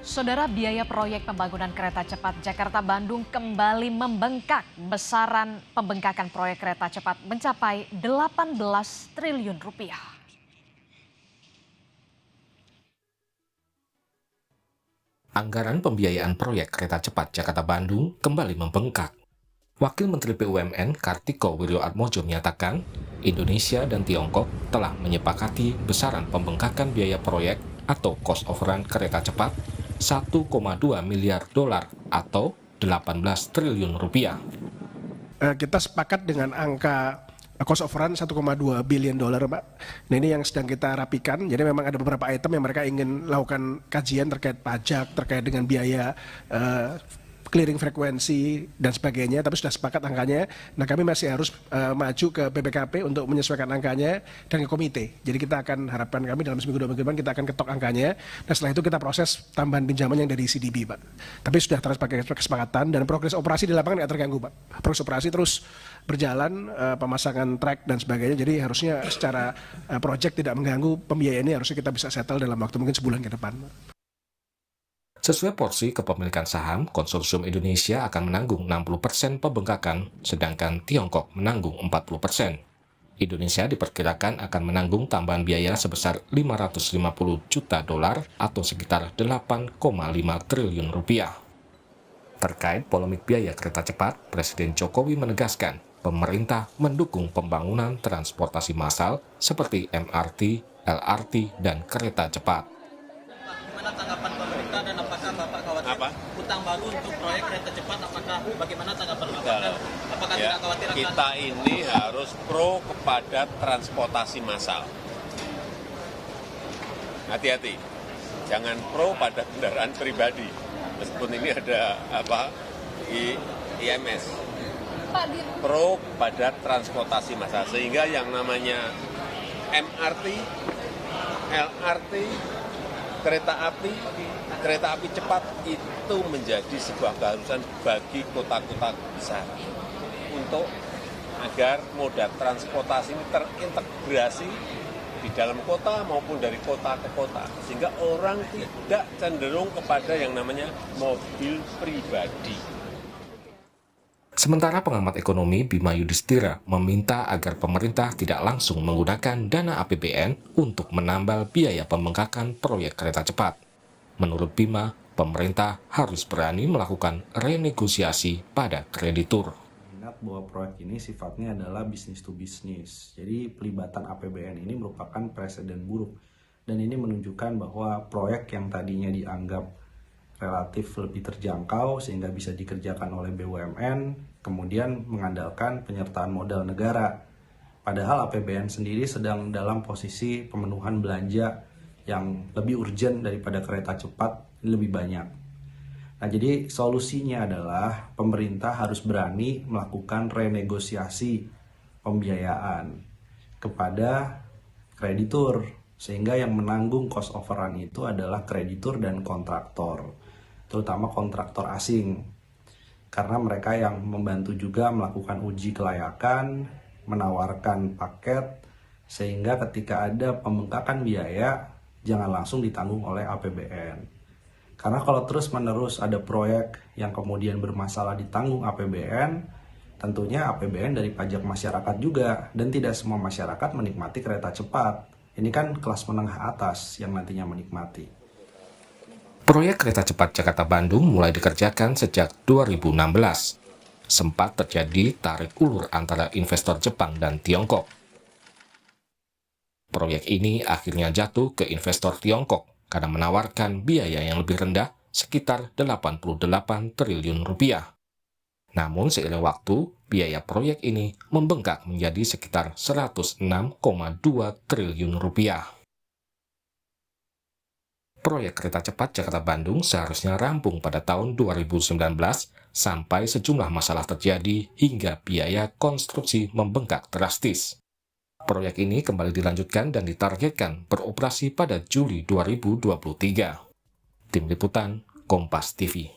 Saudara, biaya proyek pembangunan kereta cepat Jakarta-Bandung kembali membengkak. Besaran pembengkakan proyek kereta cepat mencapai 18 triliun rupiah. Anggaran pembiayaan proyek kereta cepat Jakarta-Bandung kembali membengkak. Wakil Menteri BUMN Kartiko Wirjoatmojo menyatakan, Indonesia dan Tiongkok telah menyepakati besaran pembengkakan biaya proyek atau cost overrun kereta cepat 1,2 miliar dolar atau 18 triliun rupiah. Kita sepakat dengan angka cost overrun 1,2 billion dolar, Pak. Nah, ini yang sedang kita rapikan. Jadi memang ada beberapa item yang mereka ingin lakukan kajian terkait pajak, terkait dengan biaya clearing frekuensi dan sebagainya, tapi sudah sepakat angkanya. Nah, kami masih harus maju ke BPKP untuk menyesuaikan angkanya dan ke komite. Jadi kita akan harapkan kami dalam seminggu 2 minggu depan kita akan ketok angkanya. Nah, setelah itu kita proses tambahan pinjaman yang dari CDB, Pak. Tapi sudah terpakai kesepakatan dan progres operasi di lapangan tidak terganggu, Pak. Progres operasi terus berjalan, pemasangan track dan sebagainya. Jadi harusnya secara project tidak mengganggu pembiayaan ini, harusnya kita bisa settle dalam waktu mungkin sebulan ke depan. Sesuai porsi kepemilikan saham, Konsorsium Indonesia akan menanggung 60% pembengkakan, sedangkan Tiongkok menanggung 40%. Indonesia diperkirakan akan menanggung tambahan biaya sebesar 550 juta dolar atau sekitar 8,5 triliun rupiah. Terkait polemik biaya kereta cepat, Presiden Jokowi menegaskan pemerintah mendukung pembangunan transportasi massal seperti MRT, LRT, dan kereta cepat. Bagaimana tanggapan pemerintah dan apakah Bapak khawatir utang baru untuk proyek kereta cepat, apakah bagaimana tanggapan Bapak dan apakah tidak khawatir akan... Kita ini harus pro kepada transportasi massal. Hati-hati, jangan pro pada kendaraan pribadi, meskipun ini ada IMS. Pro pada transportasi massal, sehingga yang namanya MRT, LRT, kereta api cepat itu menjadi sebuah keharusan bagi kota-kota besar untuk agar moda transportasi ini terintegrasi di dalam kota maupun dari kota ke kota, sehingga orang tidak cenderung kepada yang namanya mobil pribadi. Sementara pengamat ekonomi Bima Yudhistira meminta agar pemerintah tidak langsung menggunakan dana APBN untuk menambal biaya pembengkakan proyek kereta cepat. Menurut Bima, pemerintah harus berani melakukan renegosiasi pada kreditur. Ingat bahwa proyek ini sifatnya adalah bisnis to bisnis. Jadi pelibatan APBN ini merupakan presiden buruk. Dan ini menunjukkan bahwa proyek yang tadinya dianggap relatif lebih terjangkau sehingga bisa dikerjakan oleh BUMN, kemudian mengandalkan penyertaan modal negara. Padahal APBN sendiri sedang dalam posisi pemenuhan belanja yang lebih urgent daripada kereta cepat, lebih banyak. Nah, jadi solusinya adalah pemerintah harus berani melakukan renegosiasi pembiayaan kepada kreditur, sehingga yang menanggung cost overrun itu adalah kreditur dan kontraktor, terutama kontraktor asing, karena mereka yang membantu juga melakukan uji kelayakan, menawarkan paket, sehingga ketika ada pembengkakan biaya jangan langsung ditanggung oleh APBN. Karena kalau terus-menerus ada proyek yang kemudian bermasalah ditanggung APBN, tentunya APBN dari pajak masyarakat juga, dan tidak semua masyarakat menikmati kereta cepat. Ini kan kelas menengah atas yang nantinya menikmati. Proyek kereta cepat Jakarta-Bandung mulai dikerjakan sejak 2016. Sempat terjadi tarik ulur antara investor Jepang dan Tiongkok. Proyek ini akhirnya jatuh ke investor Tiongkok karena menawarkan biaya yang lebih rendah sekitar 88 triliun rupiah. Namun seiring waktu, biaya proyek ini membengkak menjadi sekitar 106,2 triliun rupiah. Proyek kereta cepat Jakarta-Bandung seharusnya rampung pada tahun 2019 sampai sejumlah masalah terjadi hingga biaya konstruksi membengkak drastis. Proyek ini kembali dilanjutkan dan ditargetkan beroperasi pada Juli 2023. Tim Liputan, Kompas TV.